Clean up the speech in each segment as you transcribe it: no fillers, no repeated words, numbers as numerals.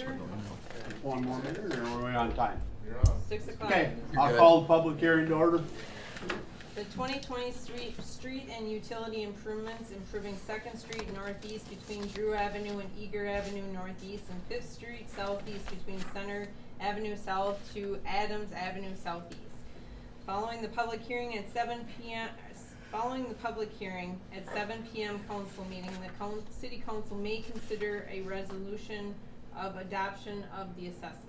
order. One more minute, or are we on time? 6 o'clock. Okay, I'll call the public hearing to order. The 2020 street and utility improvements, improving 2nd Street Northeast between Drew Avenue and Eager Avenue Northeast, and 5th Street Southeast between Center Avenue South to Adams Avenue Southeast. Following the public hearing at 7 p.m. council meeting, the city council may consider a resolution of adoption of the assessments.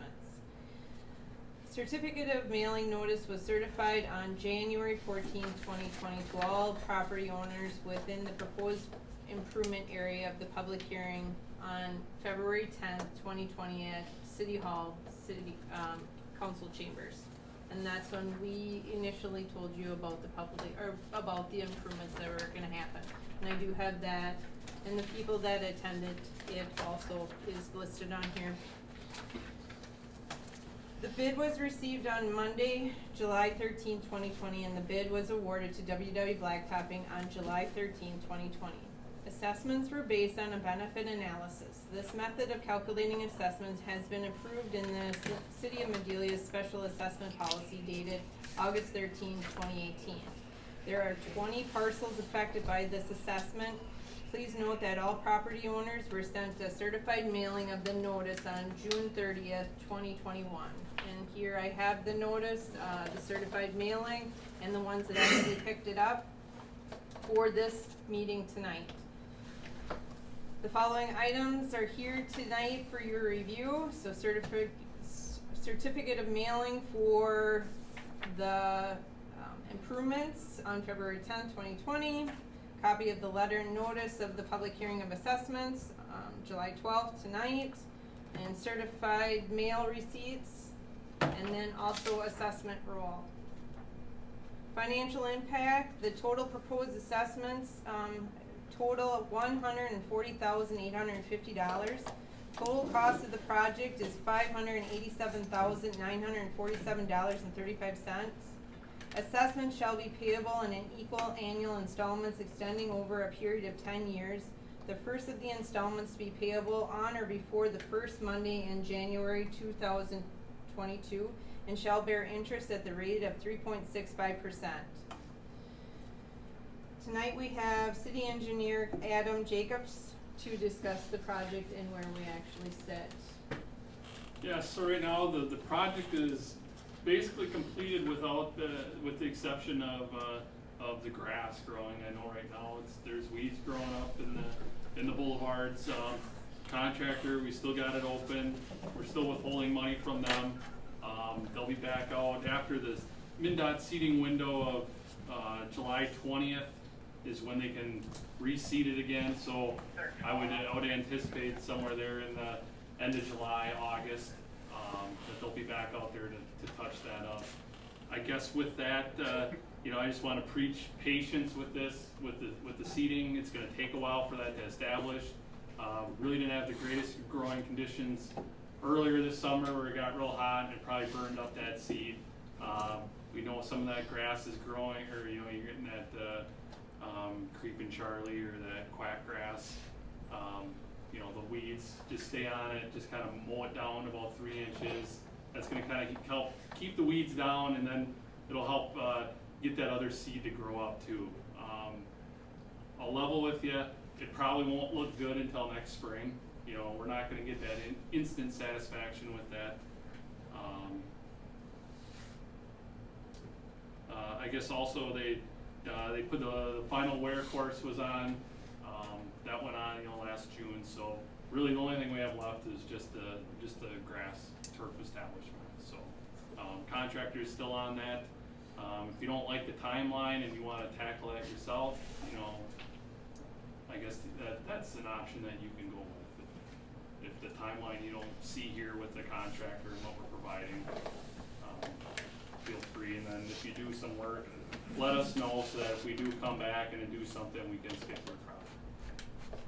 Certificate of mailing notice was certified on January 14, 2020 to all property owners within the proposed improvement area of the public hearing on February 10th, 2020 at City Hall, Council Chambers. And that's when we initially told you about about the improvements that were gonna happen. And I do have that, and the people that attended, it also is listed on here. The bid was received on Monday, July 13, 2020, and the bid was awarded to WW Blacktopping on July 13, 2020. Assessments were based on a benefit analysis. This method of calculating assessments has been approved in the City of Medelia's Special Assessment Policy dated August 13, 2018. There are 20 parcels affected by this assessment. Please note that all property owners were sent a certified mailing of the notice on June 30th, 2021. And here I have the notice, the certified mailing, and the ones that actually picked it up for this meeting tonight. The following items are here tonight for your review. So certificate of mailing for the improvements on February 10th, 2020. Copy of the letter and notice of the public hearing of assessments, July 12th tonight, and certified mail receipts, and then also assessment roll. Financial impact, the total proposed assessments, total of $140,850. Total cost of the project is $587,947.35. Assessment shall be payable in an equal annual installments extending over a period of 10 years. The first of the installments to be payable on or before the first Monday in January 2022 and shall bear interest at the rate of 3.65%. Tonight we have City Engineer Adam Jacobs to discuss the project and where we actually sit. Yeah, so right now the project is basically completed with the exception of the grass growing. I know right now there's weeds growing up in the boulevards. Contractor, we still got it open. We're still withholding money from them. They'll be back out after the MnDOT seeding window of July 20th is when they can reseed it again. So I would anticipate somewhere there in the end of July, August, that they'll be back out there to touch that up. I guess with that, I just want to preach patience with this, with the seeding. It's going to take a while for that to establish. Really didn't have the greatest growing conditions earlier this summer where it got real hot and it probably burned up that seed. We know some of that grass is growing, or you're getting that creeping Charlie or that quack grass. The weeds, just stay on it, just kind of mow it down about 3 inches. That's going to kind of help keep the weeds down, and then it'll help get that other seed to grow up too. I'll level with you, it probably won't look good until next spring. We're not going to get that instant satisfaction with that. I guess also they put the final wear course was on. That went on last June. So really the only thing we have left is just the grass turf establishment. So contractor is still on that. If you don't like the timeline and you want to tackle that yourself, I guess that's an option that you can go with. If the timeline you don't see here with the contractor and what we're providing, feel free. And then if you do some work, let us know so that if we do come back and do something, we can skip your project.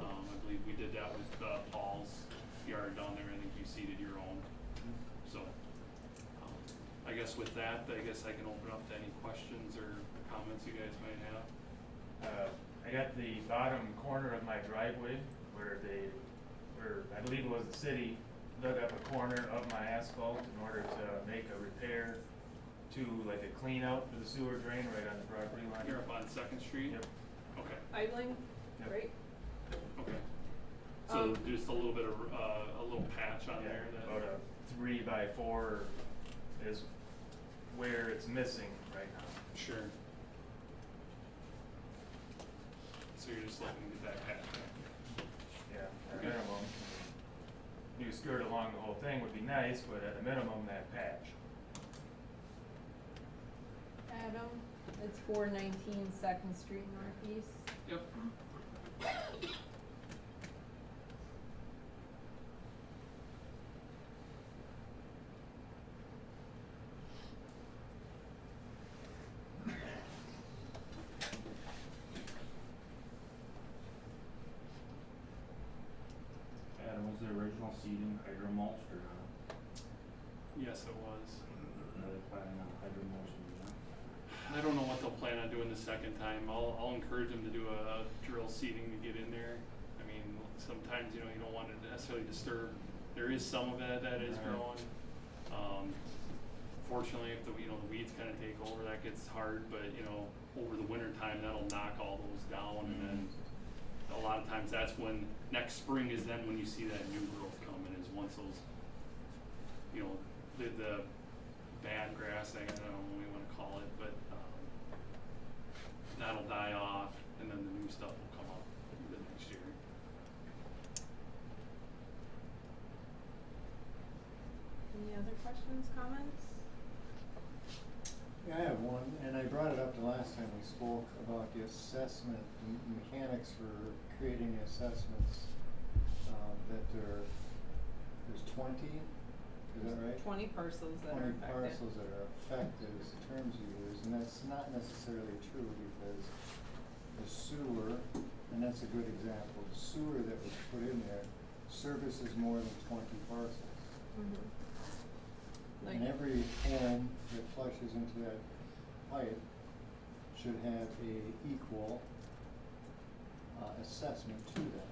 I believe we did that with Paul's yard down there. I think you seeded your own. So I guess with that, I can open up to any questions or comments you guys might have. I got the bottom corner of my driveway where I believe it was the city dug up a corner of my asphalt in order to make a repair to like a clean out for the sewer drain right on the property line. You're up on Second Street? Yep. Okay, idling, Yep. right? okay. So Um, just a little bit of, a little patch on there that. About a 3x4 is where it's missing right now. Sure. So you're just looking at that patch back. Yeah, at a Okay. minimum. New skirt along the whole thing would be nice, but at a minimum, that patch. Adam, it's 419 Second Street Northeast. Yep. Adam, was the original seeding hydro mulched or not? Yes, it was. Are they planning on hydro mulching again? I don't know what they'll plan on doing the second time. I'll encourage them to do a drill seeding to get in there. I mean, sometimes, you know, you don't want it to necessarily disturb. There is some of it that is Right. growing. Fortunately, if the, you know, the weeds kinda take over, that gets hard, but, you know, over the winter time, that'll knock all those down, and then a lot of times that's when, next spring is then when you see that new growth coming, is once those, you know, the bad grass, I don't know what we wanna call it, but, that'll die off, and then the new stuff will come up the next year. Any other questions, comments? Yeah, I have one, and I brought it up the last time we spoke about the assessment, the mechanics for creating the assessments, that there's 20, is that right? 20 parcels that are 20 affected. parcels that are affected is the terms you use, and that's not necessarily true because the sewer, and that's a good example, the sewer that was put in there services more than 20 parcels. Mhm. Like, And every home that flushes into that pipe should have a equal assessment to that,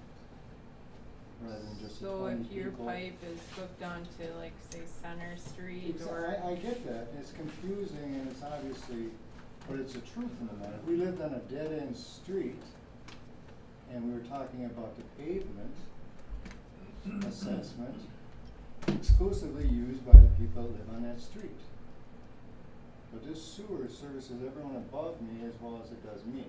rather than just the 20 so if your people. pipe is hooked onto, like, say, Center Street or. I get that, it's confusing and it's obviously, but it's the truth in the matter. If we lived on a dead-end street and we were talking about the pavement assessment, exclusively used by the people that live on that street. But this sewer services everyone above me as well as it does me.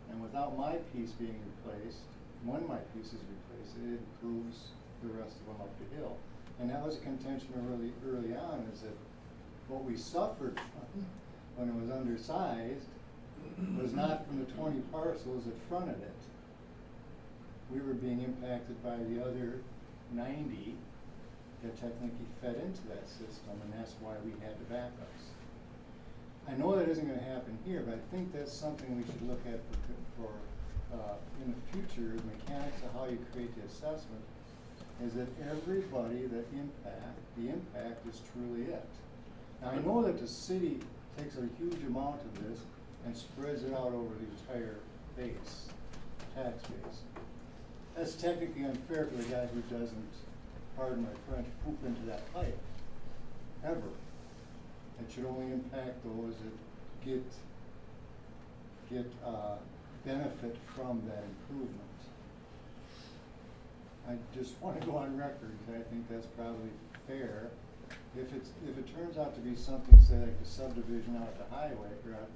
And without my piece being replaced, when my piece is replaced, it improves the rest of them up the hill. And that was a contention early on, is that what we suffered from when it was undersized was not from the 20 parcels that fronted it. We were being impacted by the other 90 that technically fed into that system, and that's why we had the backups. I know that isn't gonna happen here, but I think that's something we should look at for in the future, the mechanics of how you create the assessment, is that everybody that the impact is truly it. Now, I know that the city takes a huge amount of this and spreads it out over the entire base, tax base. That's technically unfair for the guy who doesn't, pardon my French, poop into that pipe, ever. It should only impact those that get benefit from that improvement. I just wanna go on record, and I think that's probably fair. If it turns out to be something, say like the subdivision out at the highway, or at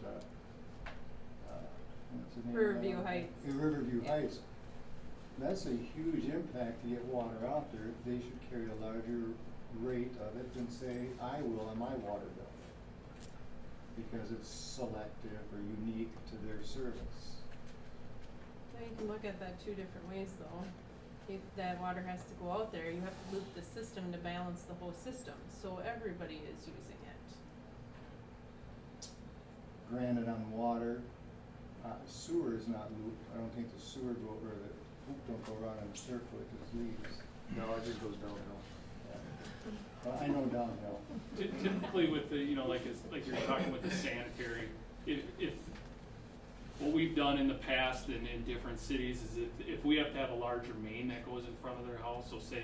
what's the name of that? Riverview Heights. Riverview Yeah. Heights. That's a huge impact to get water out there. They should carry a larger rate of it than say I will on my water bill. Because it's selective or unique to their service. So you can look at that two different ways, though. If that water has to go out there, you have to loop the system to balance the whole system, so everybody is using it. Granted, on water, sewer is not looped. I don't think the sewer go, or the hoop don't go around in a circle, it just leaves. No, it just goes downhill. Well, I know downhill. Typically with the, you know, like you're talking with the sanitary, if what we've done in the past in different cities is if we have to have a larger main that goes in front of their house, so say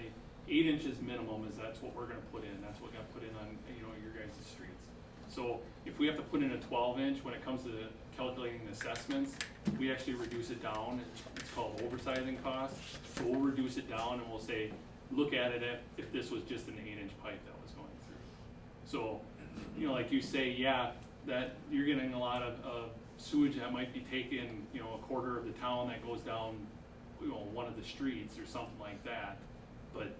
8 inches minimum is that's what we're gonna put in, that's what got put in on, you know, your guys' streets. So if we have to put in a 12-inch, when it comes to calculating the assessments, we actually reduce it down, it's called oversizing cost. So we'll reduce it down and we'll say, look at it if this was just an 8-inch pipe that was going through. So, you know, like you say, yeah, that you're getting a lot of sewage that might be taking, you know, a quarter of the town that goes down, you know, one of the streets or something like that. But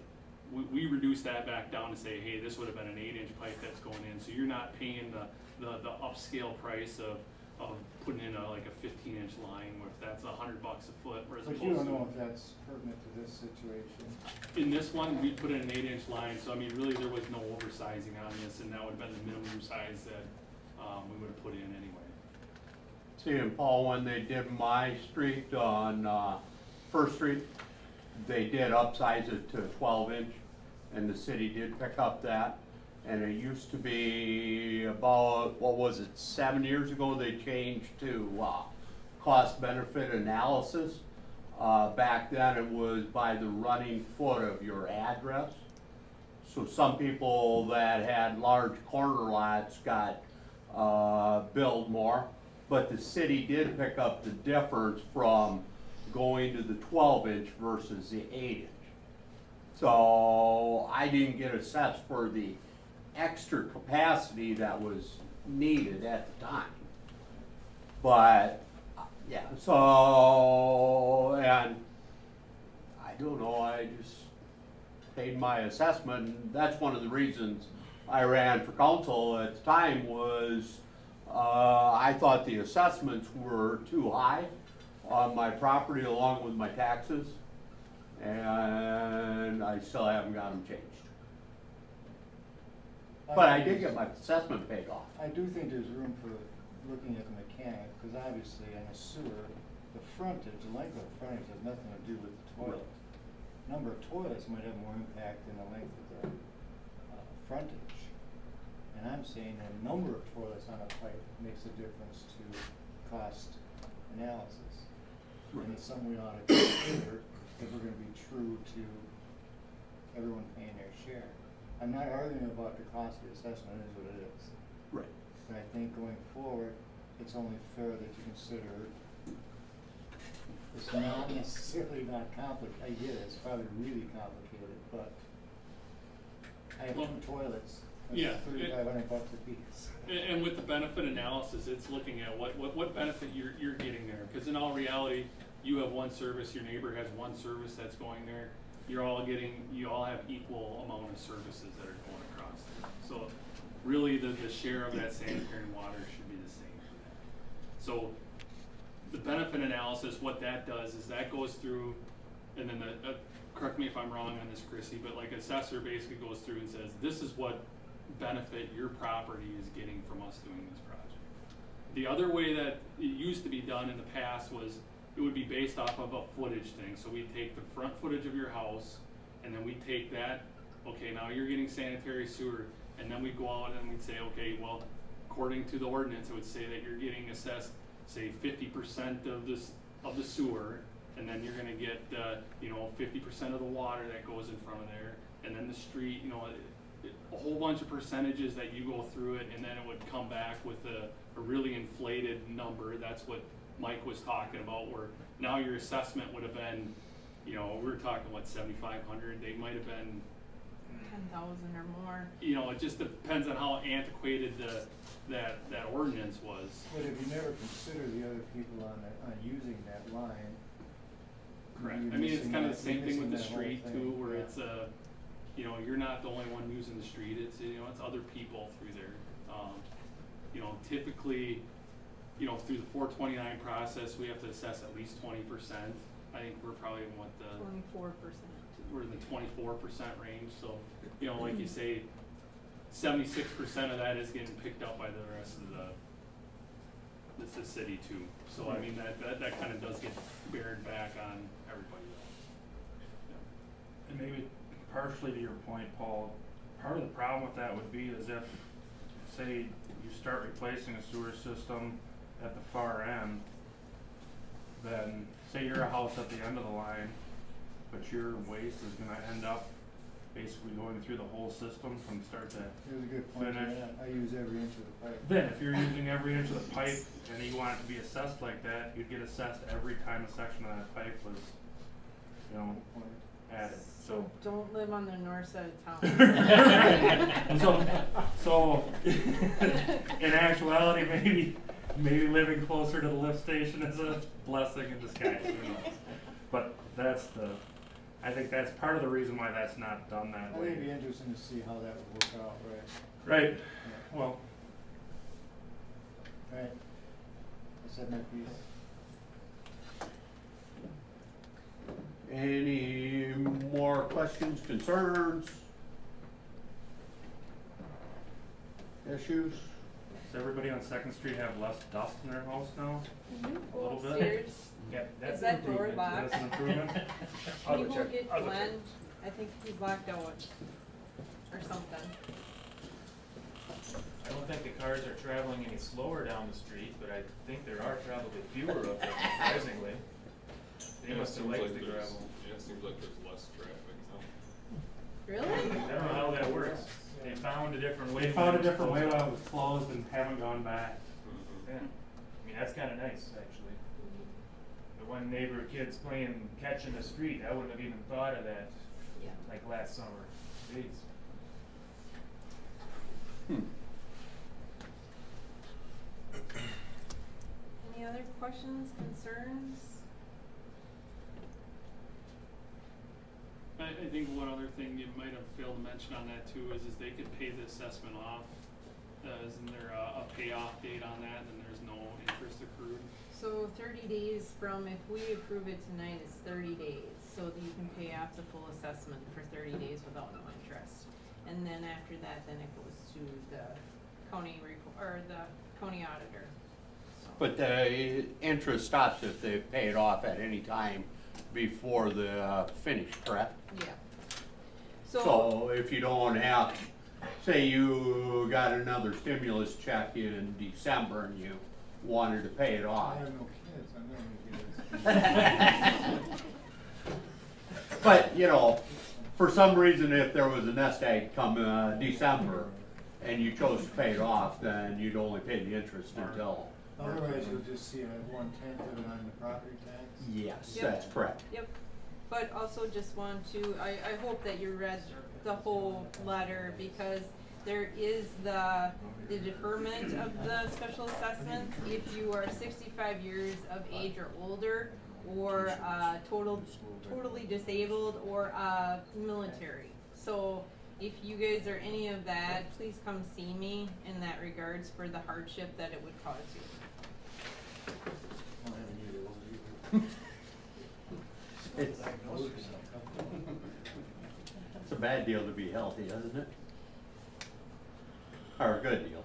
we reduce that back down to say, hey, this would have been an 8-inch pipe that's going in, so you're not paying the upscale price of putting in like a 15-inch line, where if that's $100 a foot, whereas But you don't know if that's pertinent to this situation. in this one, we put in an 8-inch line, so I mean, really, there was no oversizing on this, and that would have been the minimum size that we would have put in anyway. See, and Paul, when they did my street on, First Street, they did upsize it to 12-inch, and the city did pick up that. And it used to be about, what was it, 7 years ago, they changed to, cost benefit analysis. Back then, it was by the running foot of your address. So some people that had large corner lots got, billed more, but the city did pick up the difference from going to the 12-inch versus the 8-inch. So I didn't get assessed for the extra capacity that was needed at the time. But, yeah, so, and I don't know, I just paid my assessment, and that's one of the reasons I ran for council at the time was, I thought the assessments were too high on my property along with my taxes, and I still haven't got them changed. But I did get my assessment paid off. I do think there's room for looking at the mechanic, because obviously in a sewer, the frontage, the length of the frontage has nothing to do with the toilet. Number of toilets might have more impact than the length of the frontage. And I'm saying the number of toilets on a pipe makes a difference to cost analysis. And it's something we ought to consider if we're gonna be true to everyone paying their share. I'm not arguing about the cost of the assessment, it is what it is. Right. But I think going forward, it's only fair that you consider it's not necessarily not complicated. I get it, it's probably really complicated, but I have Well, 2 toilets, yeah, that's $3,500 a piece. And with the benefit analysis, it's looking at what benefit you're getting there, because in all reality, you have one service, your neighbor has one service that's going there, you all have equal amount of services that are going across there. So really, the share of that sanitary water should be the same for that. So the benefit analysis, what that does is that goes through, and then correct me if I'm wrong on this, Chrissy, but like assessor basically goes through and says, this is what benefit your property is getting from us doing this project. The other way that it used to be done in the past was it would be based off of a footage thing. So we'd take the front footage of your house, and then we'd take that, okay, now you're getting sanitary sewer, and then we'd go out and we'd say, okay, well, according to the ordinance, it would say that you're getting assessed, say, 50% of the sewer, and then you're gonna get, 50% of the water that goes in front of there, and then the street, a whole bunch of percentages that you go through it, and then it would come back with a really inflated number. That's what Mike was talking about, where now your assessment would have been, we were talking, what, 7,500, they might have been, 10,000 or more. it just depends on how antiquated that ordinance was. But if you never consider the other people on using that line. Correct. you're I mean, it's missing kind of that- the same you're thing with the missing that whole street thing, too, where yeah. it's you're not the only one using the street, it's other people through there. Typically, through the 429 process, we have to assess at least 20%. I think we're probably in 24%. we're in the 24% range, so, like you say, 76% of that is getting picked up by the rest of the city too. So I mean, that kind of does get bared back on everybody. And maybe partially to your point, Paul, part of the problem with that would be is if, say, you start replacing a sewer system at the far end, then say you're a house at the end of the line, but your waste is gonna end up basically going through the whole system from start to It was a good point, finish. I use every inch of the pipe. Then, if you're using every inch of the pipe and you want it to be assessed like that, you'd get assessed every time a section of that pipe was, you know, added, so. Don't live on the north side of town. So, in actuality, maybe living closer to the lift station is a blessing in disguise, who knows? But I think that's part of the reason why that's not done that I think it'd be way. interesting to see how that would work out, Right, Yeah. well, right? I said my piece. Any more questions, concerns? Issues? does everybody on Second Street have less dust in their house now? A little bit? Upstairs, Yeah, that's is an that door improvement. locked? That's an improvement? I'll go People check. get I'll go check. Glenn, I think he's locked out or something. I don't think the cars are traveling any slower down the street, but I think there are probably fewer of them, surprisingly. They Yeah, must have seems liked like the there's- gravel. Yeah, it seems like there's less traffic now. Really? I don't know how that works. They found a different way. They when found a it was different way closed. while it was closed and haven't gone back. Yeah, I mean, that's kinda nice, actually. The one neighbor kid's playing catch in the street, I wouldn't have even thought of that, Yeah. like last summer. Jeez. Any other questions, concerns? I think one other thing you might have failed to mention on that too is they could pay the assessment off. Isn't there a payoff date on that, and there's no interest accrued? So 30 days from, if we approve it tonight, it's 30 days, so that you can pay off the full assessment for 30 days without no interest. And then after that, then it goes to the county or the county auditor, so. But the interest stops if they pay it off at any time before the finish, correct? Yeah. So if you don't have, say you got another stimulus check in December and you wanted to pay it I off. have no kids, I'm gonna get it. But, you know, for some reason, if there was a nest egg come December and you chose to pay it off, then you'd only pay the interest until. Otherwise, you'll just see a 1/10 of it on the property tax. Yes, Yep. that's correct. Yep, but also just want to, I hope that you read the whole letter, because there is the deferment of the special assessments if you are 65 years of age or older, or totally disabled, or military. So if you guys are any of that, please come see me in that regards for the hardship that it would cause you. I don't have any of those either. It's, it's a bad deal to be healthy, isn't it? Or a good deal.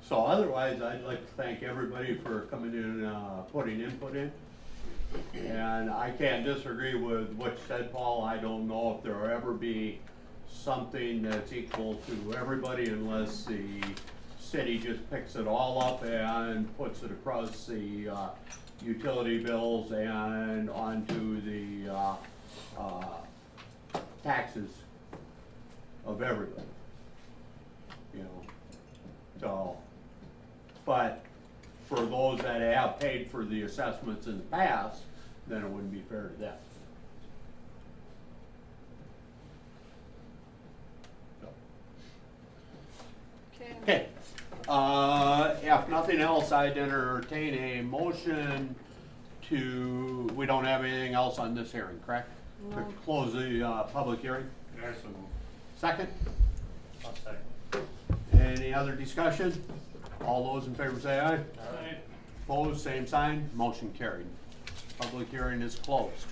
So otherwise, I'd like to thank everybody for coming in, putting input in. And I can't disagree with what you said, Paul. I don't know if there'll ever be something that's equal to everybody unless the city just picks it all up and puts it across the utility bills and onto the taxes of everybody. You know, so, but for those that have paid for the assessments in the past, then it wouldn't be fair to them. So. Okay. Okay, if nothing else, I'd entertain a motion to, we don't have anything else on this hearing, correct? To No. close the, public hearing. There's some, Second, I'll second. any other discussion? All those in favor say aye. Right. Opposed, same sign, motion carried. Public hearing is closed.